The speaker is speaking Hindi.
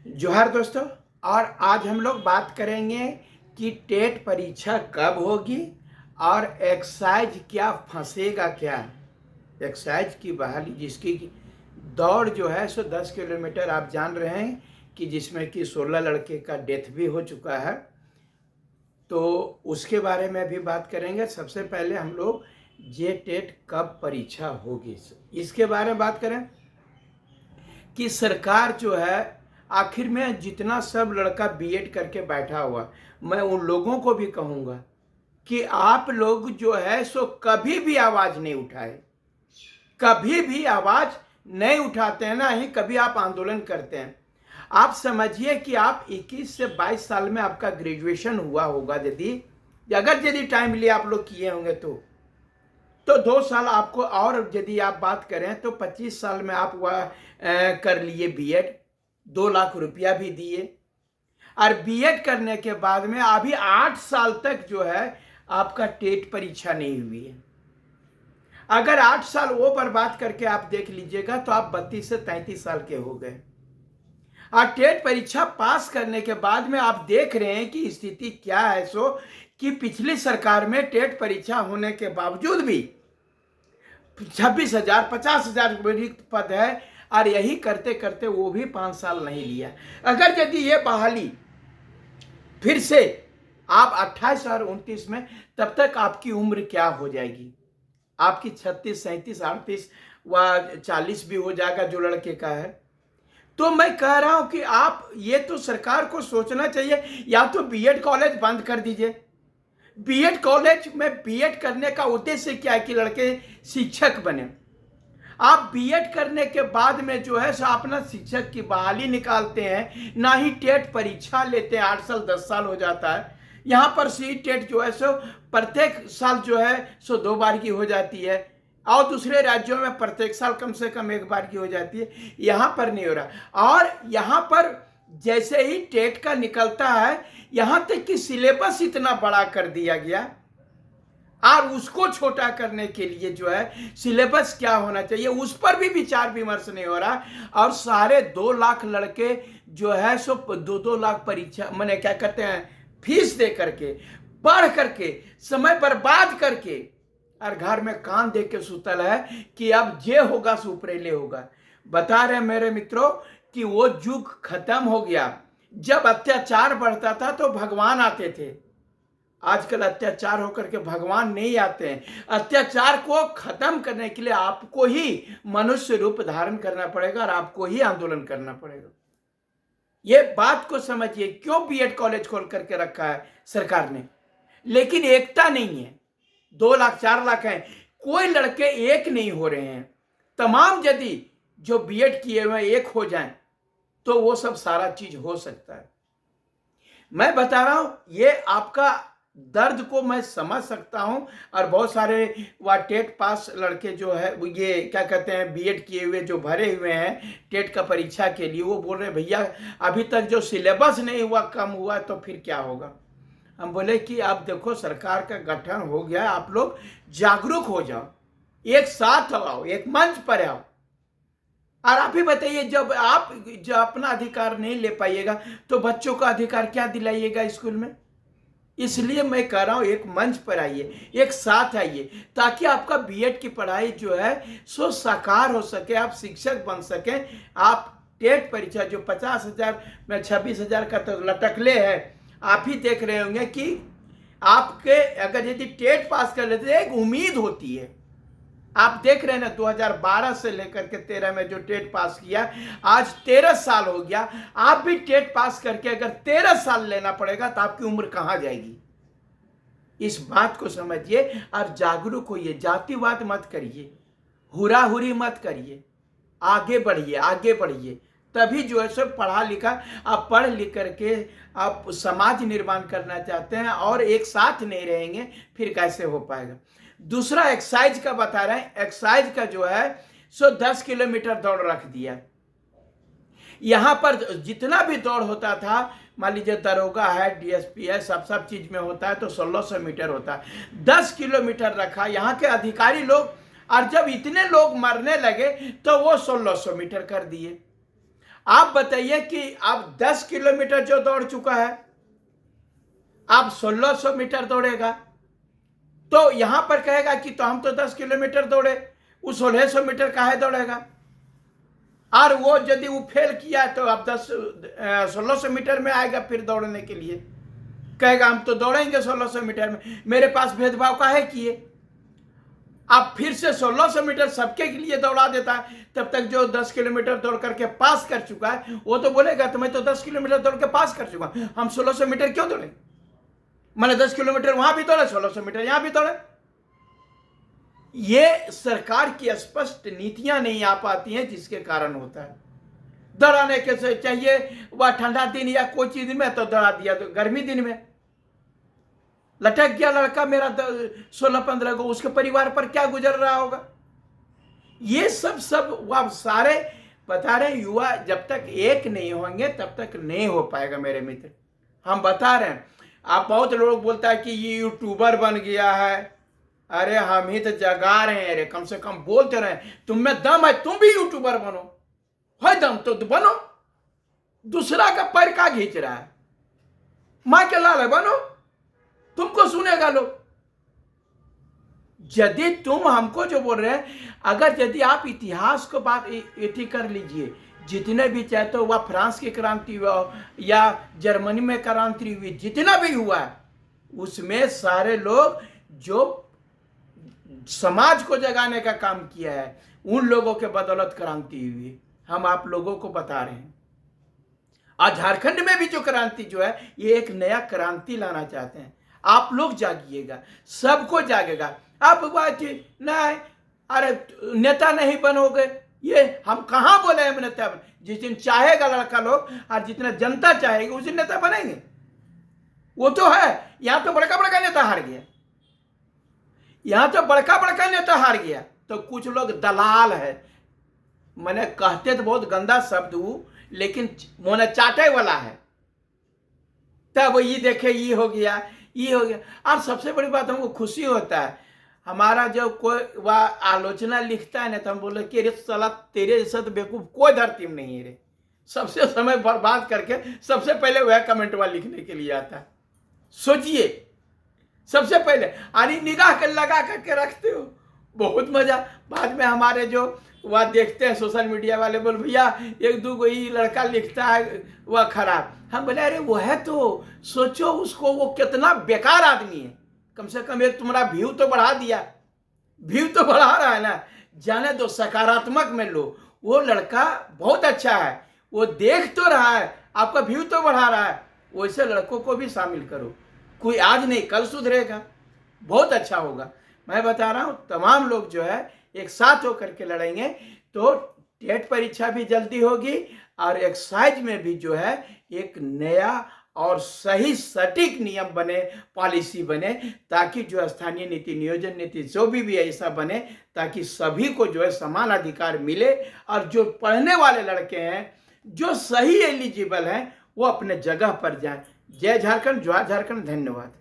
जोहार दोस्तों। और आज हम लोग बात करेंगे कि टेट परीक्षा कब होगी और एक्साइज क्या फंसेगा क्या। एक्साइज की बहाली जिसकी दौड़ जो है सो 10 किलोमीटर आप जान रहे हैं कि जिसमें कि 16 लड़के का डेथ भी हो चुका है, तो उसके बारे में भी बात करेंगे। सबसे पहले हम लोग जे टेट कब परीक्षा होगी इसके बारे में बात करें कि सरकार जो है आखिर में जितना सब लड़का बीएड करके बैठा हुआ, मैं उन लोगों को भी कहूँगा कि आप लोग जो है सो कभी भी आवाज़ नहीं उठाए, कभी भी आवाज़ नहीं उठाते हैं, ना ही कभी आप आंदोलन करते हैं। आप समझिए कि आप 21 से 22 साल में आपका ग्रेजुएशन हुआ होगा, यदि टाइम लिए आप लोग किए होंगे तो 2 साल आपको, और यदि आप बात करें तो 25 साल में आप वह कर लिए बीएड, 2 लाख रुपया भी दिए। और बीएड करने के बाद में अभी 8 साल तक जो है आपका टेट परीक्षा नहीं हुई है। अगर 8 साल वो बर्बाद करके आप देख लीजिएगा तो आप 32 से 33 साल के हो गए। और टेट परीक्षा पास करने के बाद में आप देख रहे हैं कि स्थिति क्या है, सो कि पिछली सरकार में टेट परीक्षा होने के बावजूद भी 26,000 50,000 रिक्त पद है, और यही करते करते वो भी 5 साल नहीं लिया। अगर यदि ये बहाली फिर से आप 28 और 29 में, तब तक आपकी उम्र क्या हो जाएगी? आपकी 36 37 38 व 40 भी हो जाएगा जो लड़के का है। तो मैं कह रहा हूं कि आप ये तो सरकार को सोचना चाहिए, या तो बीएड कॉलेज बंद कर दीजिए। बीएड कॉलेज में बीएड करने का उद्देश्य क्या है कि लड़के शिक्षक बने। आप बीएड करने के बाद में जो है सो अपना शिक्षक की बहाली निकालते हैं, ना ही टेट परीक्षा लेते हैं। 8 साल 10 साल हो जाता है। यहाँ पर सी टेट जो है सो प्रत्येक साल जो है सो 2 बार की हो जाती है, और दूसरे राज्यों में प्रत्येक साल कम से कम 1 बार की हो जाती है। यहाँ पर नहीं हो रहा। और यहाँ पर जैसे ही टेट का निकलता है, यहाँ तक कि सिलेबस इतना बड़ा कर दिया गया, और उसको छोटा करने के लिए जो है सिलेबस क्या होना चाहिए उस पर भी विचार विमर्श नहीं हो रहा। और सारे 2 लाख लड़के जो है सो 2-2 लाख परीक्षा मैंने क्या कहते हैं फीस दे करके, पढ़ करके, समय बर्बाद करके, और घर में कान दे के सुतल है कि अब जे होगा सो ऊपरेले होगा। बता रहे मेरे मित्रों कि वो युग खत्म हो गया। जब अत्याचार बढ़ता था तो भगवान आते थे। आजकल अत्याचार होकर के भगवान नहीं आते हैं। अत्याचार को खत्म करने के लिए आपको ही मनुष्य रूप धारण करना पड़ेगा, और आपको ही आंदोलन करना पड़ेगा। ये बात को समझिए, क्यों बीएड कॉलेज खोल करके रखा है सरकार ने, लेकिन एकता नहीं है। 2 लाख 4 लाख हैं, कोई लड़के एक नहीं हो रहे हैं। तमाम यदि जो बीएड किए हुए एक हो जाएं तो वो सब सारा चीज हो सकता है। मैं बता रहा हूं, ये आपका दर्द को मैं समझ सकता हूं। और बहुत सारे टेट पास लड़के जो है वो ये क्या कहते हैं बीएड किए हुए जो भरे हुए हैं टेट का परीक्षा के लिए, वो बोल रहे हैं भैया अभी तक जो सिलेबस नहीं हुआ, कम हुआ, तो फिर क्या होगा। हम बोले कि आप देखो सरकार का गठन हो गया, आप लोग जागरूक हो जाओ, एक साथ आओ, एक मंच पर आओ। और आप ही बताइए, जब आप जो अपना अधिकार नहीं ले पाइएगा तो बच्चों का अधिकार क्या दिलाइएगा स्कूल में। इसलिए मैं कह रहा हूं एक मंच पर आइए, एक साथ आइए, ताकि आपका बीएड की पढ़ाई जो है सो साकार हो सके, आप शिक्षक बन सकें। आप टेट परीक्षा जो 50,000 में 26,000 का तो लटकले है, आप ही देख रहे होंगे कि आपके अगर यदि टेट पास कर लेते एक उम्मीद होती है। आप देख रहे हैं ना, 2012 से लेकर के 13 में जो टेट पास किया, आज 13 साल हो गया। आप भी टेट पास करके अगर 13 साल लेना पड़ेगा तो आपकी उम्र कहां जाएगी। इस बात को समझिए और जागरूक होइए। जातिवाद मत करिए, हुराहुरी मत करिए, आगे बढ़िए, आगे बढ़िए। तभी जो है सो पढ़ा लिखा, आप पढ़ लिख करके आप समाज निर्माण करना चाहते हैं और एक साथ नहीं रहेंगे, फिर कैसे हो पाएगा। दूसरा एक्साइज का बता रहे हैं। एक्साइज का जो है सो 10 किलोमीटर दौड़ रख दिया। यहां पर जितना भी दौड़ होता था, मान लीजिए दरोगा है, डीएसपी है, सब चीज में होता है तो 1600 मीटर होता है, 10 किलोमीटर रखा यहाँ के अधिकारी लोग। और जब इतने लोग मरने लगे तो वो 1600 मीटर कर दिए। आप बताइए कि आप 10 किलोमीटर जो दौड़ चुका है, आप 1600 मीटर दौड़ेगा, तो यहां पर कहेगा कि तो हम तो 10 किलोमीटर दौड़े, वो 1600 मीटर काहे दौड़ेगा। और वो यदि वो फेल किया तो अब 1600 मीटर में आएगा फिर दौड़ने के लिए, कहेगा हम तो दौड़ेंगे 1600 मीटर में, मेरे पास भेदभाव काहे किए। अब फिर से 1600 मीटर सबके लिए दौड़ा देता है, तब तक जो 10 किलोमीटर दौड़ करके पास कर चुका है वो तो बोलेगा तो मैं तो 10 किलोमीटर दौड़ के पास कर चुका, हम 1600 मीटर क्यों दौड़े, मैंने 10 किलोमीटर वहां भी दौड़े, 1600 मीटर यहां भी दौड़े। ये सरकार की स्पष्ट नीतियां नहीं आ पाती हैं, जिसके कारण होता है। दौड़ाने के से चाहिए वह ठंडा दिन या कोई चीज में तो दौड़ा दिया, तो गर्मी दिन में लटक गया लड़का मेरा 16-15 को, उसके परिवार पर क्या गुजर रहा होगा। ये सब वह सारे बता रहे हैं, युवा जब तक एक नहीं होंगे तब तक नहीं हो पाएगा मेरे मित्र। हम बता रहे हैं, आप बहुत लोग बोलता है कि ये यूट्यूबर बन गया है, अरे हम ही तो जगा रहे हैं, अरे कम से कम बोलते रहे, तुम में दम है तुम भी यूट्यूबर बनो, है दम तो बनो, दूसरा का पैर का खींच रहा है, मां के लाल है बनो, तुमको सुनेगा लोग। यदि तुम हमको जो बोल रहे हैं, अगर यदि आप इतिहास को बात इति कर लीजिए, जितने भी चाहे तो वह फ्रांस की क्रांति हुआ या जर्मनी में क्रांति हुई, जितना भी हुआ है उसमें सारे लोग जो समाज को जगाने का काम किया है उन लोगों के बदौलत क्रांति हुई। हम आप लोगों को बता रहे हैं। आज झारखंड में भी जो क्रांति जो है, ये एक नया क्रांति लाना चाहते हैं। आप लोग जागिएगा, सबको जागेगा। आप बात नहीं, अरे नेता नहीं बनोगे, ये हम कहां बोले हैं नेता बन, जिस दिन चाहेगा लड़का लोग और जितना जनता चाहेगी उस दिन नेता बनेंगे। वो तो है, यहां तो बड़का बड़का नेता हार गया, यहां तो बड़का बड़का नेता हार गया, तो कुछ लोग दलाल है, मैंने कहते तो बहुत गंदा शब्द हूं, लेकिन मोने चाटे वाला है। तब ये देखे ये हो गया, ये हो गया। और सबसे बड़ी बात हमको खुशी होता है, हमारा जब कोई वह आलोचना लिखता है ना, तो हम बोले कि अरे साला तेरे जैसा तो बेवकूफ कोई धरती में नहीं है रे। सबसे समय बर्बाद करके सबसे पहले वह कमेंट वाला लिखने के लिए आता है। सोचिए, सबसे पहले अरे निगाह कर लगा करके रखते हो, बहुत मजा। बाद में हमारे जो वह देखते हैं सोशल मीडिया वाले, बोल भैया एक दो कोई लड़का लिखता है वह खराब, हम बोले अरे वो है तो सोचो उसको, वो कितना बेकार आदमी है, कम से कम एक तुम्हारा व्यू तो बढ़ा दिया, व्यू तो बढ़ा रहा है ना, जाने दो सकारात्मक में लो। वो लड़का बहुत अच्छा है, वो देख तो रहा है, आपका व्यू तो बढ़ा रहा है, वैसे लड़कों को भी शामिल करो। कोई आज नहीं कल सुधरेगा, बहुत अच्छा होगा। मैं बता रहा हूँ, तमाम लोग जो है एक साथ होकर के लड़ेंगे तो टेट परीक्षा भी जल्दी होगी और एक्साइज में भी जो है एक नया और सही सटीक नियम बने, पॉलिसी बने, ताकि जो स्थानीय नीति, नियोजन नीति जो भी ऐसा बने ताकि सभी को जो है समान अधिकार मिले, और जो पढ़ने वाले लड़के हैं जो सही एलिजिबल हैं वो अपने जगह पर जाएं। जय झारखंड, जय झारखंड, धन्यवाद।